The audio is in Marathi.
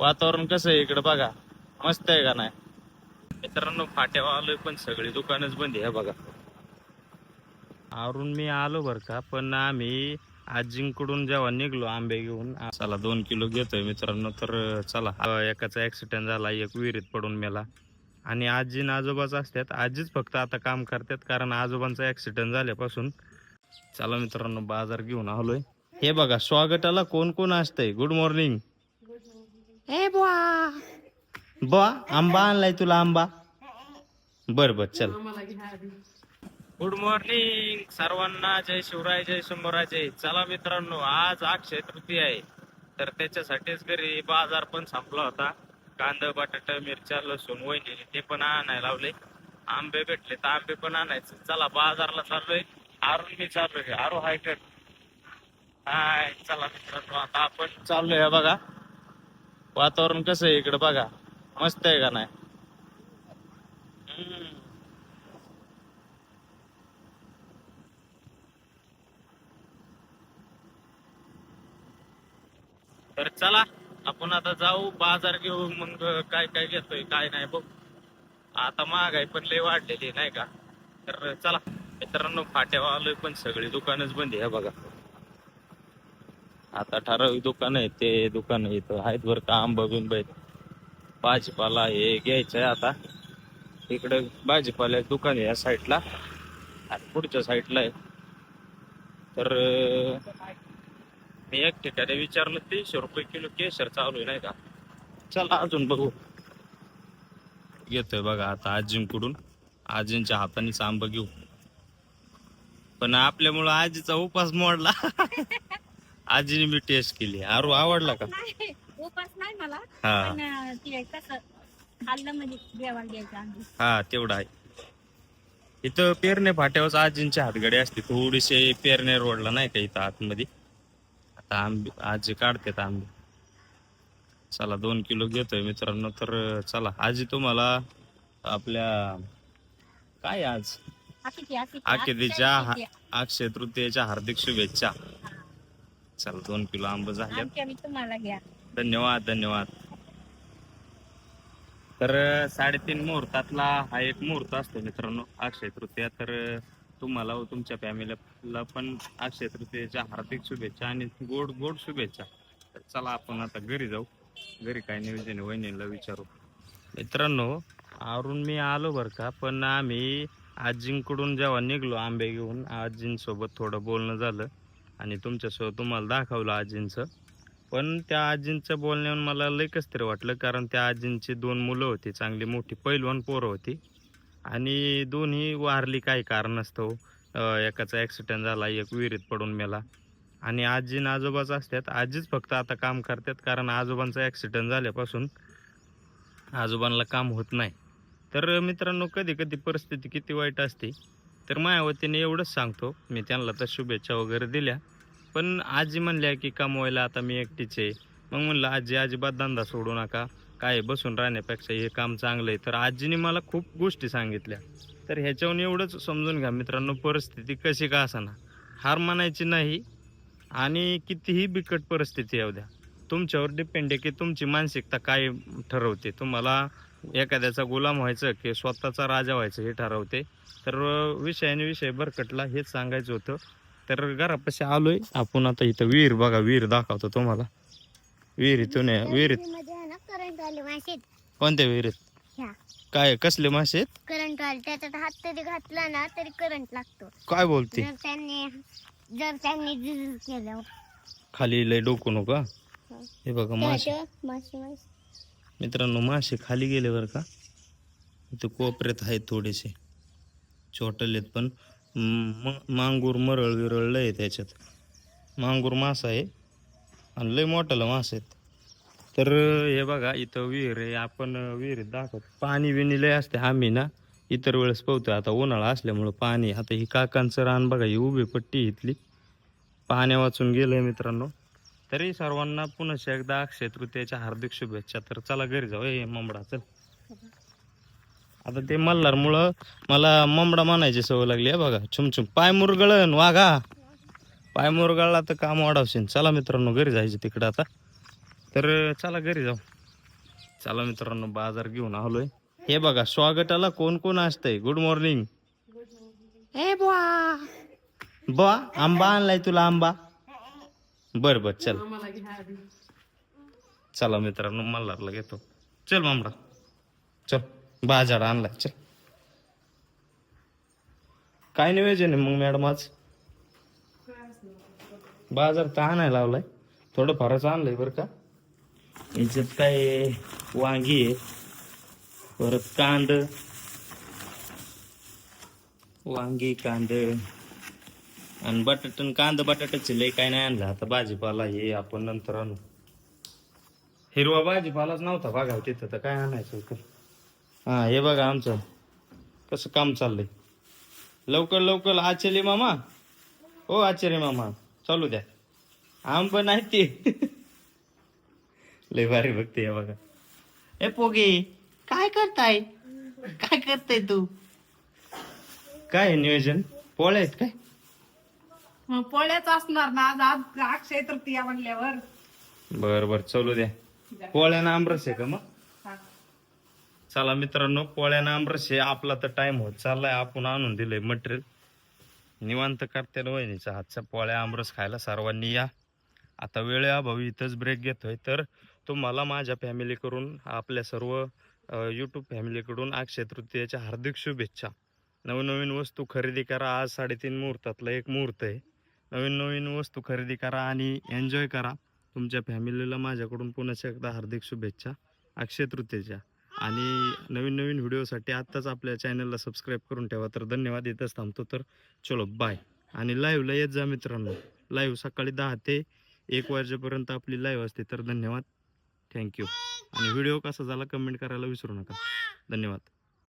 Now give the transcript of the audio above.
वातावरण कसं आहे इकडे बघा, मस्त आहे का नाही मित्रांनो. फाट्यावर आलोय पण सगळी दुकानच बंद आहे बघा. आवरून मी आलो बर का, पण आम्ही आजींकडून जेव्हा निघलो आंबे घेऊन, चला 2 किलो घेतोय मित्रांनो. तर चला, एकाचा ऍक्सिडेंट झाला, एक विहिरीत पडून मेला. आणि आजी आणि आजोबाच असतात, आजीच फक्त आता काम करतात कारण आजोबांचा ऍक्सिडेंट झाल्यापासून. चला मित्रांनो, बाजार घेऊन आलोय. हे बघा, स्वागताला कोण कोण असतंय. Good morning. ए बुवा, बुवा आंबा आणलाय तुला, आंबा. बर बर चल. गुड मॉर्निंग सर्वांना, जय शिवराय, जय शंभूराय, जय. चला मित्रांनो, आज अक्षय तृतीया आहे, तर त्याच्यासाठीच घरी बाजार पण संपला होता. कांदा, बटाटा, मिरच्या, लसूण, वहिनी ते पण आणायला लावले. आंबे भेटले तर आंबे पण आणायचे. चला बाजारला चाललोय. आरून मी चाललोय. आरू हाय कर. हाय. चला मित्रांनो, आता आपण चाललोय. बघा वातावरण कसं आहे इकडे बघा, मस्त आहे का नाही. तर चला आपण आता जाऊ बाजार घेऊ. मग काय काय घेतोय काय नाही बघ. आता महागाई पण लय वाढलेली नाही का. तर चला मित्रांनो, फाट्यावर आलोय पण सगळी दुकानच बंद आहे बघा. आता ठराविक दुकान आहे, ते दुकान इथं आहेत बरं का. आंबा बिंब आहेत, भाजीपाला हे घ्यायचंय. आता इकडे भाजीपाल्याचं दुकान आहे या साईडला आणि पुढच्या साईडला आहे. तर मी एक ठिकाणी विचारलं, 300 रुपये किलो केशर चालू आहे नाही का. चला अजून बघू. घेतोय बघा आता आजींकडून, आजींच्या हातानेच आंबा घेऊ. पण आपल्यामुळं आजीचा उपास मोडला. आजीने मी टेस्ट केली. आरू आवडला का? उपास नाही मला, हा पण ते कसं खाल्लं म्हणजे जेवण द्यायचं आम्ही. हा तेवढा आहे. इथं पेरणे फाट्यावर आजींच्या हातगाडी असते थोडीशी, पेरणे रोडला नाही का इथं आतमध्ये. आता आंबे आजी काढतात आंबे. चला 2 किलो घेतोय मित्रांनो. तर चला, आजी तुम्हाला आपल्या काय आज अखेरीच्या अक्षय तृतीयेच्या हार्दिक शुभेच्छा. चला 2 किलो आंबे झाले. तुम्हाला घ्या. धन्यवाद धन्यवाद. तर 3:30 मुहूर्तातला हा एक मुहूर्त असतो मित्रांनो, अक्षय तृतीया. तर तुम्हाला व तुमच्या फॅमिलीला पण अक्षय तृतीयेच्या हार्दिक शुभेच्छा आणि गोड गोड शुभेच्छा. तर चला आपण आता घरी जाऊ. घरी काय नियोजन वहिनीला विचारू. मित्रांनो, आवरून मी आलो बर का, पण आम्ही आजींकडून जेव्हा निघलो आंबे घेऊन, आजींसोबत थोडं बोलणं झालं आणि तुमच्यासोबत तुम्हाला दाखवलं आजींचं. पण त्या आजींचं बोलण्यावर मला लय कसं तरी वाटलं, कारण त्या आजींची 2 मुलं होती, चांगली मोठी पैलवान पोरं होती आणि दोन्ही वारली काही कारणास्तव. एकाचा ऍक्सिडेंट झाला, एक विहिरीत पडून मेला. आणि आजी आणि आजोबाच असतात, आजीच फक्त आता काम करतात कारण आजोबांचा ऍक्सिडेंट झाल्यापासून आजोबांना काम होत नाही. तर मित्रांनो, कधी कधी परिस्थिती किती वाईट असते. तर माझ्या वतीने एवढंच सांगतो, मी त्यांना तर शुभेच्छा वगैरे दिल्या. पण आजी म्हणल्या की कमवायला आता मी एकटीच आहे. मग म्हणलं आजी, अजिबात धंदा सोडू नका, काय बसून राहण्यापेक्षा हे काम चांगलं आहे. तर आजीने मला खूप गोष्टी सांगितल्या. तर ह्याच्यावरून एवढंच समजून घ्या मित्रांनो, परिस्थिती कशी का असाना, हार मानायची नाही. आणि कितीही बिकट परिस्थिती येऊ द्या, तुमच्यावर डिपेंड आहे की तुमची मानसिकता काय ठरवते. तुम्हाला एखाद्याचा गुलाम व्हायचं की स्वतःचा राजा व्हायचं हे ठरवते. तर विषयाने विषय भरकटला, हेच सांगायचं होतं. तर घरापाशी आलोय आपण आता. इथं विहीर बघा, विहीर दाखवतो तुम्हाला. विहिरीतून विहिरीत करंट आले मासे. कोणत्या विहिरीत काय कसले मासे आहेत? करंट आले, त्याच्यात हात तरी घातला ना तरी करंट लागतो. काय बोलते? जर त्यांनी केलं खाली लय डोकू नका. हे बघा मासे, मासे मित्रांनो मासे खाली गेले बरं का. इथे कोपऱ्यात आहेत थोडेसे छोटलेत, पण मांगूर मरळ विरळ आहे त्याच्यात. मांगूर मासा आहे आणि लय मोठाला मासा आहेत. तर हे बघा इथं विहीर आहे, आपण विहिरीत दाखवतो. पाणी बिणी लय असते, आम्ही ना इतर वेळेस पोहतोय. आता उन्हाळा असल्यामुळं पाणी, आता ही काकांचं रान बघा, ही उभी पट्टी इथली पाण्या वाचून गेलंय मित्रांनो. तरी सर्वांना पुन्हा एकदा अक्षय तृतीयेच्या हार्दिक शुभेच्छा. तर चला घरी जाऊ. ए ममडा चल. आता ते मल्हारमुळं मला ममडा म्हणायची सवय लागली आहे बघा. छुमछुम पाय मुरगळन वाघा, पाय मुरगळला तर काम वाढवशील. चला मित्रांनो घरी जायचे तिकडं आता. तर चला घरी जाऊ. चला मित्रांनो बाजार घेऊन आलोय. हे बघा स्वागताला कोण कोण असतंय. Good morning. ए बुवा बुवा आंबा आणलाय तुला आंबा. बर बर चल. चला मित्रांनो मल्हारला घेतो. चल मामडा चल. बाजार आणलाय चल. काय नियोजन आहे मग मॅडम आज? बाजार तर आणायला लावलाय. थोडं फारच आणलंय बरं का. याच्यात काय वांगी आहे, परत कांद, वांगी कांद आणि बटाटन कांद बटाट्याचे लय काय नाही आणलं. आता भाजीपाला हे आपण नंतर आणू. हिरवा भाजीपालाच नव्हता बघा तिथं, तर काय आणायचं होतं. हा हे बघा आमचं कसं काम चाललंय. लवकर लवकर आचार्य मामा. हो आचार्य मामा चालू द्या. आंब नाही ते लय भारी बघते हे बघा. ए पोगे काय करताय, काय करताय तू? काय आहे नियोजन? पोळ्या आहेत काय? पोळ्याच असणार ना आज. आज अक्षय तृतीया म्हणल्यावर. बर बर चालू द्या. पोळ्यानं आमरस आहे का मग? हा. चला मित्रांनो पोळ्यानं आमरस आहे. आपला तर टाइम होत चाललाय. आपण आणून दिलंय मटेरियल. निवांत करते वहिनीचा हातचा पोळ्या आमरस खायला सर्वांनी या. आता वेळेअभावी इथंच ब्रेक घेतोय. तर तुम्हाला माझ्या फॅमिलीकडून आपल्या सर्व यूट्यूब फॅमिलीकडून अक्षय तृतीयेच्या हार्दिक शुभेच्छा. नवीन नवीन वस्तू खरेदी करा. आज 3:30 मुहूर्तातला एक मुहूर्त आहे. नवीन नवीन वस्तू खरेदी करा आणि एन्जॉय करा. तुमच्या फॅमिलीला माझ्याकडून पुन्हा एकदा हार्दिक शुभेच्छा अक्षय तृतीयेच्या. आणि नवीन नवीन व्हिडिओसाठी आत्ताच आपल्या चॅनलला सबस्क्राईब करून ठेवा. तर धन्यवाद. इथंच थांबतो. तर चलो बाय. आणि लाईव्हला येत जा मित्रांनो. लाईव्ह सकाळी 10 ते 1 वाजेपर्यंत आपली लाईव्ह असते. तर धन्यवाद. थँक्यू. आणि व्हिडिओ कसा झाला कमेंट करायला विसरू नका. धन्यवाद.